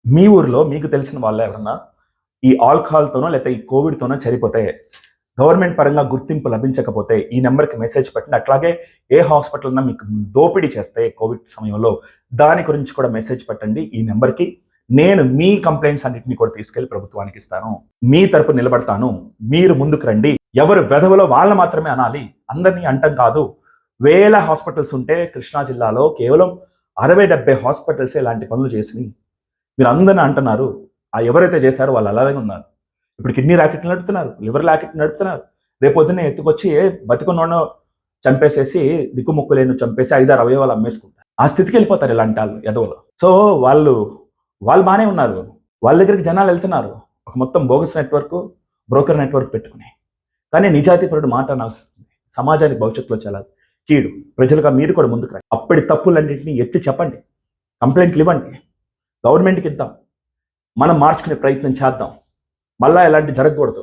మీ ఊర్లో మీకు తెలిసిన వాళ్ళు ఎవరన్నా ఈ ఆల్కహాల్‌తోనో లేతే ఈ కోవిడ్‌తోనో చనిపోతే, గవర్నమెంట్ పరంగా గుర్తింపు లభించకపోతే ఈ నంబర్‌కి మెసేజ్ పెట్టండి. అట్లాగే ఏ హాస్పిటల్ అన్నా మీకు దోపిడీ చేస్తే కోవిడ్ సమయంలో దాని గురించి కూడా మెసేజ్ పెట్టండి ఈ నంబర్‌కి. నేను మీ కంప్లెయింట్స్ అన్నిటిని కూడా తీసుకెళ్ళి ప్రభుత్వానికి ఇస్తాను. మీ తరపున నిలబడతాను. మీరు ముందుకు రండి. ఎవరు వెధవలో వాళ్ళని మాత్రమే అనాలి. అందరిని అంటం కాదు. వేల హాస్పిటల్స్ ఉంటే కృష్ణా జిల్లాలో కేవలం 60, 70 హాస్పిటల్సే ఇలాంటి పనులు చేసినయి. మీరందరిని అంటున్నారు. ఎవరైతే చేశారో వాళ్ళు అలాగే ఉన్నారు. ఇప్పుడు కిడ్నీ ర్యాకెట్లు నడుపుతున్నారు. లివర్ ర్యాకెట్లు నడుపుతున్నారు. రేపొద్దున్నే ఎత్తుకొచ్చి బతికున్నోడినో చంపేసేసి దిక్కుముక్కు లేనిది చంపేసి 5, 6 అవయవాలు అమ్మేసుకుంటారు. ఆ స్థితికెళ్ళిపోతారు ఇలాంటి ఆళ్ళు ఎదవలు. సో వాళ్ళు బానే ఉన్నారు. వాళ్ళ దగ్గరికి జనాలెళ్తున్నారు. ఒక మొత్తం బోగస్ నెట్వర్క్, బ్రోకర్ నెట్వర్క్ పెట్టుకొని. కానీ నిజాయితీపరుడు మాట అనాల్సింది. సమాజానికి భవిష్యత్తులో చాలా కీడు. ప్రజలుగా మీరు కూడా ముందుకు రండి. అప్పటి తప్పులన్నింటినీ ఎత్తి చెప్పండి. కంప్లెయింట్లు ఇవ్వండి. గవర్నమెంట్‌కి ఇద్దాం. మనం మార్చుకునే ప్రయత్నం చేద్దాం. మళ్ళా ఇలాంటివి జరగకూడదు.